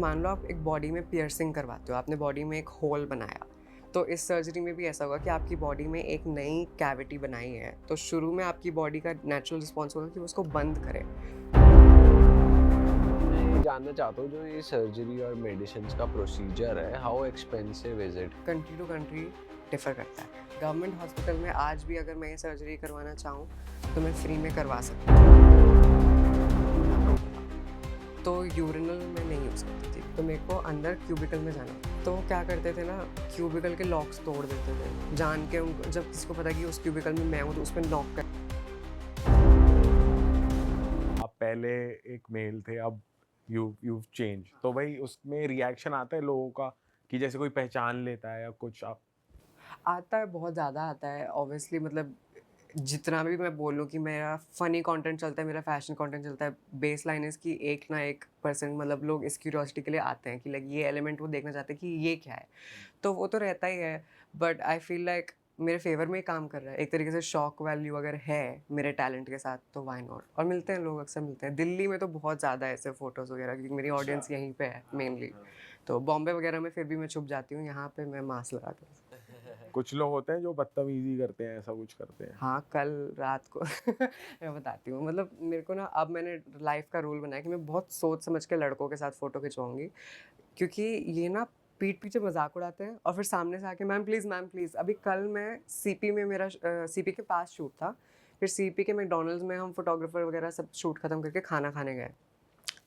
मान लो आप एक बॉडी में पियर्सिंग करवाते हो, आपने बॉडी में एक होल बनाया, तो इस सर्जरी में भी ऐसा होगा कि आपकी बॉडी में एक नई कैविटी बनाई है, तो शुरू में आपकी बॉडी का नेचुरल रिस्पॉन्स होगा कि वो उसको बंद करे। मैं ये जानना चाहता हूँ जो ये सर्जरी और मेडिसिन्स का प्रोसीजर है, how expensive is it? Country to country differ करता है। गवर्नमेंट हॉस्पिटल में आज भी अगर मैं ये सर्जरी करवाना चाहूँ तो मैं फ्री में करवा सकती हूँ। तो यूरिनल में नहीं यूज़ करती थी, तो मेरे को अंदर क्यूबिकल में जाना, तो वो क्या करते थे ना, क्यूबिकल के लॉक्स तोड़ देते थे जान के। उनको जब किसी को पता कि उस क्यूबिकल में मैं हूँ तो उस पर लॉक कर। आप पहले एक मेल थे, अब यू चेंज, तो भाई उसमें रिएक्शन आता है लोगों का कि जैसे कोई पहचान लेता है या कुछ? आप आता है, बहुत ज़्यादा आता है ऑब्वियसली। मतलब जितना भी मैं बोलूँ कि मेरा फ़नी कंटेंट चलता है, मेरा फैशन कंटेंट चलता है, बेस लाइन इसकी 1 ना 1% मतलब लोग इस क्यूरियोसिटी के लिए आते हैं कि लाइक ये एलिमेंट वो देखना चाहते हैं कि ये क्या है। तो वो तो रहता ही है, बट आई फील लाइक मेरे फ़ेवर में ही काम कर रहा है। एक तरीके से शॉक वैल्यू अगर है मेरे टैलेंट के साथ तो व्हाई नॉट। और मिलते हैं लोग, अक्सर मिलते हैं। दिल्ली में तो बहुत ज़्यादा ऐसे फ़ोटोज़ वगैरह, क्योंकि मेरी ऑडियंस यहीं पे है मेनली। तो बॉम्बे वगैरह में फिर भी मैं छुप जाती हूँ, यहाँ पे मैं मास्क लगा के। कुछ लोग होते हैं जो बदतमीजी करते हैं, ऐसा कुछ करते हैं? हाँ, कल रात को मैं बताती हूँ। मतलब मेरे को ना, अब मैंने लाइफ़ का रूल बनाया कि मैं बहुत सोच समझ के लड़कों के साथ फ़ोटो खिंचवाऊँगी, क्योंकि ये ना पीठ पीछे मज़ाक उड़ाते हैं और फिर सामने से आके मैम प्लीज़। अभी कल मैं सीपी में मेरा सीपी के पास शूट था, फिर सीपी के मैकडॉनल्ड्स में हम फ़ोटोग्राफ़र वगैरह सब शूट ख़त्म करके खाना खाने गए।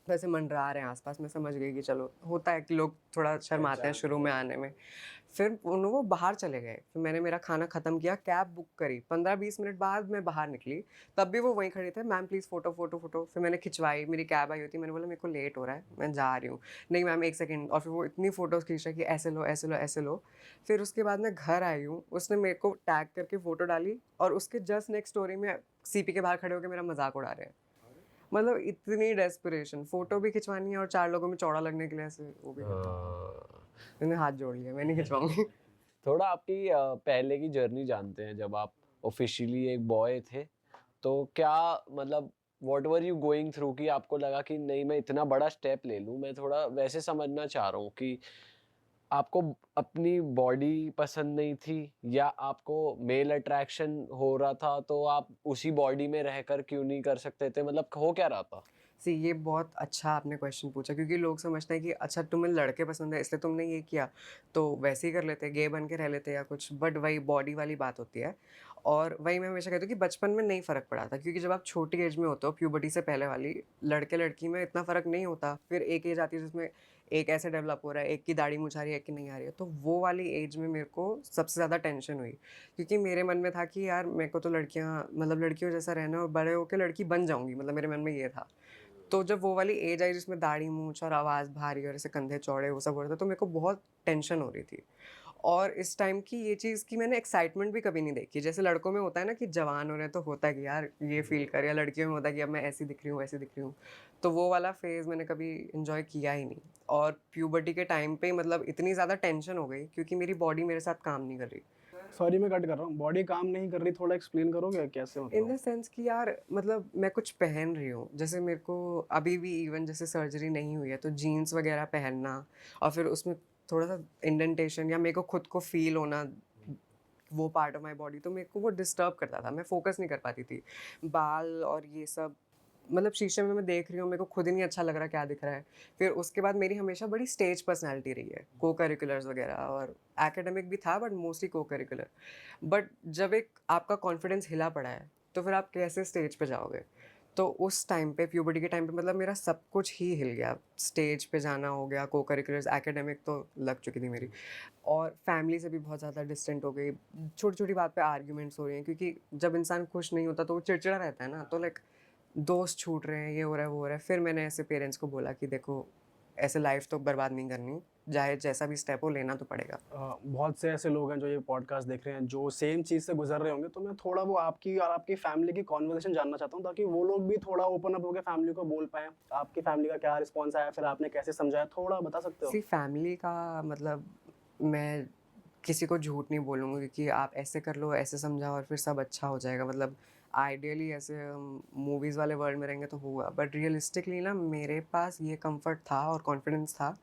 वैसे मंडरा रहे हैं आस-पास, मैं समझ गई कि चलो होता है कि लोग थोड़ा शर्माते हैं शुरू में आने में। फिर वो बाहर चले गए, फिर मैंने मेरा खाना ख़त्म किया, कैब बुक करी, 15-20 मिनट बाद मैं बाहर निकली, तब भी वो वहीं खड़े थे, मैम प्लीज़ फ़ोटो। फिर मैंने खिंचवाई, मेरी कैब आई हुई थी, मैंने बोला मेरे को लेट हो रहा है, मैं जा रही हूँ। नहीं मैम 1 सेकंड, और फिर वो इतनी फ़ोटोज़ खींच रहा है कि ऐसे लो। फिर उसके बाद मैं घर आई हूँ, उसने मेरे को टैग करके फ़ोटो डाली और उसके जस्ट नेक्स्ट स्टोरी में सीपी के बाहर खड़े होके मेरा मज़ाक उड़ा रहे हैं। मतलब इतनी डेस्परेशन, फ़ोटो भी खिंचवानी है और 4 लोगों में चौड़ा लगने के लिए ऐसे वो भी करना है। मैंने हाथ जोड़ लिया, मैं नहीं खिंचवाऊँगी। थोड़ा आपकी पहले की जर्नी जानते हैं जब आप ऑफिशियली एक बॉय थे, तो क्या मतलब what were you going through कि आपको लगा कि नहीं मैं इतना बड़ा स्टेप ले लूँ? मैं थोड़ा वैसे समझना चाह रहा हूँ कि आपको अपनी बॉडी पसंद नहीं थी या आपको मेल अट्रैक्शन हो रहा था, तो आप उसी बॉडी में रहकर क्यों नहीं कर सकते थे? मतलब हो क्या रहा था? सी ये बहुत अच्छा आपने क्वेश्चन पूछा, क्योंकि लोग समझते हैं कि अच्छा तुम्हें लड़के पसंद है इसलिए तुमने ये किया, तो वैसे ही कर लेते, गे बन के रह लेते या कुछ। बट वही बॉडी वाली बात होती है, और वही मैं हमेशा कहती हूँ कि बचपन में नहीं फ़र्क पड़ा था, क्योंकि जब आप छोटी एज में होते हो, प्यूबर्टी से पहले वाली, लड़के लड़की में इतना फ़र्क नहीं होता। फिर एक एज आती है जिसमें एक ऐसे डेवलप हो रहा है, एक की दाढ़ी मूंछ आ रही है, एक की नहीं आ रही है, तो वो वाली एज में मेरे को सबसे ज़्यादा टेंशन हुई, क्योंकि मेरे मन में था कि यार मेरे को तो लड़कियाँ, मतलब लड़कियों जैसा रहना है और बड़े होकर लड़की बन जाऊंगी, मतलब मेरे मन में ये था। तो जब वो वाली एज आई जिसमें दाढ़ी मूंछ और आवाज़ भारी और ऐसे कंधे चौड़े वो सब हो रहा था, तो मेरे को बहुत टेंशन हो रही थी। और इस टाइम की ये चीज़ की मैंने एक्साइटमेंट भी कभी नहीं देखी। जैसे लड़कों में होता है ना कि जवान हो रहे हैं तो होता है कि यार ये फ़ील कर, या लड़कियों में होता है कि अब मैं ऐसी दिख रही हूँ, वैसी दिख रही हूँ। तो वो वाला फ़ेज़ मैंने कभी एन्जॉय किया ही नहीं। और प्यूबर्टी के टाइम पे मतलब इतनी ज़्यादा टेंशन हो गई, क्योंकि मेरी बॉडी मेरे साथ काम नहीं कर रही। सॉरी मैं कट कर रहा हूँ। बॉडी काम नहीं कर रही, थोड़ा एक्सप्लेन करोगे कैसे इन मतलब? द सेंस कि यार मतलब मैं कुछ पहन रही हूँ, जैसे मेरे को अभी भी इवन जैसे सर्जरी नहीं हुई है तो जीन्स वगैरह पहनना, और फिर उसमें थोड़ा सा इंडेंटेशन या मेरे को खुद को फील होना वो पार्ट ऑफ माय बॉडी, तो मेरे को वो डिस्टर्ब करता था, मैं फोकस नहीं कर पाती थी। बाल और ये सब, मतलब शीशे में मैं देख रही हूँ, मेरे को खुद ही नहीं अच्छा लग रहा क्या दिख रहा है। फिर उसके बाद मेरी हमेशा बड़ी स्टेज पर्सनैलिटी रही है, को करिकुलर्स वगैरह और एकेडमिक भी था, बट मोस्टली को करिकुलर। बट जब एक आपका कॉन्फिडेंस हिला पड़ा है तो फिर आप कैसे स्टेज पे जाओगे? तो उस टाइम पे प्यूबर्टी के टाइम पे मतलब मेरा सब कुछ ही हिल गया। स्टेज पे जाना हो गया, को करिकुलर्स, एकेडमिक तो लग चुकी थी मेरी, और फैमिली से भी बहुत ज़्यादा डिस्टेंट हो गई। छोटी-छोटी बात पे आर्ग्यूमेंट्स हो रही हैं, क्योंकि जब इंसान खुश नहीं होता तो वो चिड़चिड़ा रहता है ना, तो लाइक दोस्त छूट रहे हैं, ये हो रहा है, वो हो रहा है। फिर मैंने ऐसे पेरेंट्स को बोला कि देखो ऐसे लाइफ तो बर्बाद नहीं करनी, चाहे जैसा भी स्टेप हो लेना तो पड़ेगा। बहुत से ऐसे लोग हैं जो ये पॉडकास्ट देख रहे हैं जो सेम चीज़ से गुजर रहे होंगे, तो मैं थोड़ा वो आपकी और आपकी फैमिली की कॉन्वर्सेशन जानना चाहता हूँ ताकि वो लोग भी थोड़ा ओपन अप होकर फैमिली को बोल पाएँ। आपकी फैमिली का क्या रिस्पॉन्स आया, फिर आपने कैसे समझाया, थोड़ा बता सकते हो? सी फैमिली का मतलब मैं किसी को झूठ नहीं बोलूँगी कि आप ऐसे कर लो, ऐसे समझाओ और फिर सब अच्छा हो जाएगा। मतलब आइडियली ऐसे हम मूवीज़ वाले वर्ल्ड में रहेंगे तो होगा, बट रियलिस्टिकली ना मेरे पास ये कंफर्ट था और कॉन्फिडेंस था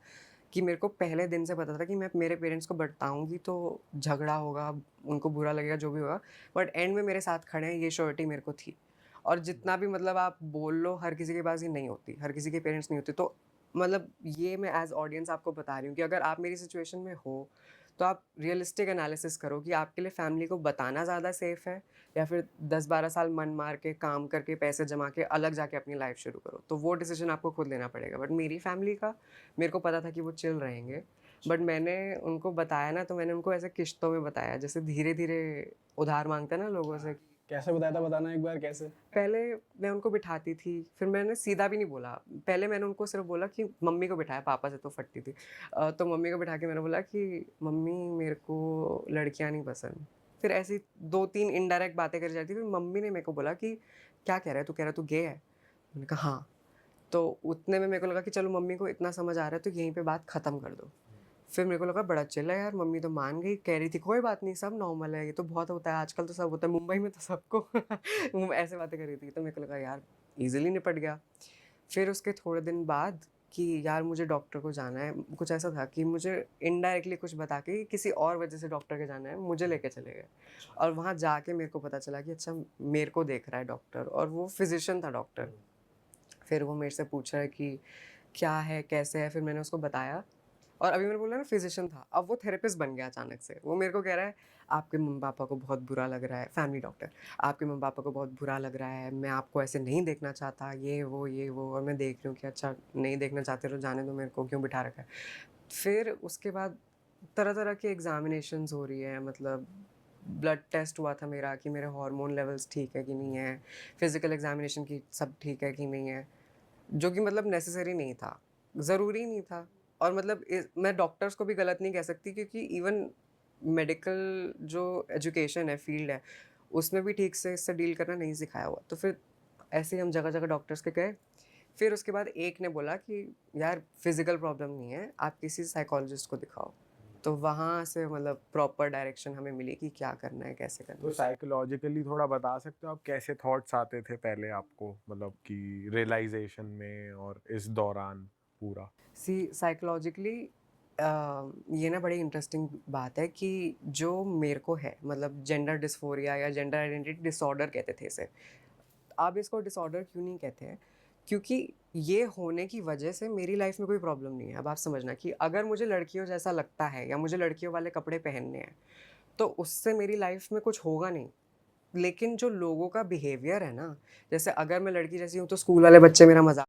कि मेरे को पहले दिन से पता था कि मैं मेरे पेरेंट्स को बताऊंगी तो झगड़ा होगा, उनको बुरा लगेगा, जो भी होगा, बट एंड में मेरे साथ खड़े हैं, ये श्योरिटी मेरे को थी। और जितना भी मतलब आप बोल लो, हर किसी के पास ये नहीं होती, हर किसी के पेरेंट्स नहीं होते। तो मतलब ये मैं एज ऑडियंस आपको बता रही हूँ कि अगर आप मेरी सिचुएशन में हो तो आप रियलिस्टिक एनालिसिस करो कि आपके लिए फैमिली को बताना ज़्यादा सेफ है या फिर 10-12 साल मन मार के काम करके पैसे जमा के अलग जाके अपनी लाइफ शुरू करो। तो वो डिसीजन आपको खुद लेना पड़ेगा। बट मेरी फैमिली का मेरे को पता था कि वो चिल रहेंगे, बट मैंने उनको बताया ना, तो मैंने उनको ऐसे किश्तों में बताया, जैसे धीरे धीरे उधार मांगते हैं ना लोगों से। कैसे बताया था, बताना एक बार कैसे? पहले मैं उनको बिठाती थी, फिर मैंने सीधा भी नहीं बोला। पहले मैंने उनको सिर्फ बोला कि मम्मी को बिठाया, पापा से तो फटती थी। तो मम्मी को बिठा के मैंने बोला कि मम्मी मेरे को लड़कियां नहीं पसंद। फिर ऐसी 2-3 इनडायरेक्ट बातें करी जाती, फिर मम्मी ने मेरे को बोला कि क्या कह रहा है तू, कह रहा है तू गे है? मैंने कहा हाँ। तो उतने में मेरे को लगा कि चलो मम्मी को इतना समझ आ रहा है तो यहीं पे बात ख़त्म कर दो। फिर मेरे को लगा बड़ा चिल है यार, मम्मी तो मान गई, कह रही थी कोई बात नहीं, सब नॉर्मल है, ये तो बहुत होता है आजकल, तो सब होता है मुंबई में तो सबको ऐसे बातें कर रही थी। तो मेरे को लगा यार इजीली निपट गया। फिर उसके थोड़े दिन बाद कि यार मुझे डॉक्टर को जाना है, कुछ ऐसा था कि मुझे इनडायरेक्टली कुछ बता के किसी और वजह से डॉक्टर के जाना है, मुझे लेके चले गए। और वहाँ जाके मेरे को पता चला कि अच्छा मेरे को देख रहा है डॉक्टर, और वो फिजिशियन था डॉक्टर। फिर वो मेरे से पूछ रहा है कि क्या है, कैसे है। फिर मैंने उसको बताया, और अभी मैंने बोला ना फिजिशियन था, अब वो थेरेपिस्ट बन गया अचानक से। वो मेरे को कह रहा है आपके मम्मी पापा को बहुत बुरा लग रहा है, फैमिली डॉक्टर, आपके मम्मी पापा को बहुत बुरा लग रहा है, मैं आपको ऐसे नहीं देखना चाहता, ये वो। और मैं देख रही हूँ कि अच्छा नहीं देखना चाहते तो जाने दो, मेरे को क्यों बिठा रखा है। फिर उसके बाद तरह तरह की एग्जामिनेशंस हो रही है, मतलब ब्लड टेस्ट हुआ था मेरा कि मेरे हार्मोन लेवल्स ठीक है कि नहीं है, फिजिकल एग्जामिनेशन की सब ठीक है कि नहीं है, जो कि मतलब नेसेसरी नहीं था, ज़रूरी नहीं था। और मतलब मैं डॉक्टर्स को भी गलत नहीं कह सकती, क्योंकि इवन मेडिकल जो एजुकेशन है, फील्ड है, उसमें भी ठीक से इससे डील करना नहीं सिखाया हुआ। तो फिर ऐसे ही हम जगह जगह डॉक्टर्स के गए। फिर उसके बाद एक ने बोला कि यार फिजिकल प्रॉब्लम नहीं है, आप किसी साइकोलॉजिस्ट को दिखाओ। तो वहाँ से मतलब प्रॉपर डायरेक्शन हमें मिली कि क्या करना है, कैसे करना तो है। साइकोलॉजिकली थोड़ा बता सकते हो आप कैसे थॉट्स आते थे पहले आपको, मतलब कि रियलाइजेशन में और इस दौरान पूरा? सी साइकोलॉजिकली ये ना बड़ी इंटरेस्टिंग बात है कि जो मेरे को है, मतलब जेंडर डिस्फोरिया या जेंडर आइडेंटिटी डिसऑर्डर कहते थे इसे। आप इसको डिसऑर्डर क्यों नहीं कहते हैं? क्योंकि ये होने की वजह से मेरी लाइफ में कोई प्रॉब्लम नहीं है। अब आप समझना कि अगर मुझे लड़कियों जैसा लगता है या मुझे लड़कियों वाले कपड़े पहनने हैं, तो उससे मेरी लाइफ में कुछ होगा नहीं। लेकिन जो लोगों का बिहेवियर है ना, जैसे अगर मैं लड़की जैसी हूँ तो स्कूल वाले बच्चे मेरा मजाक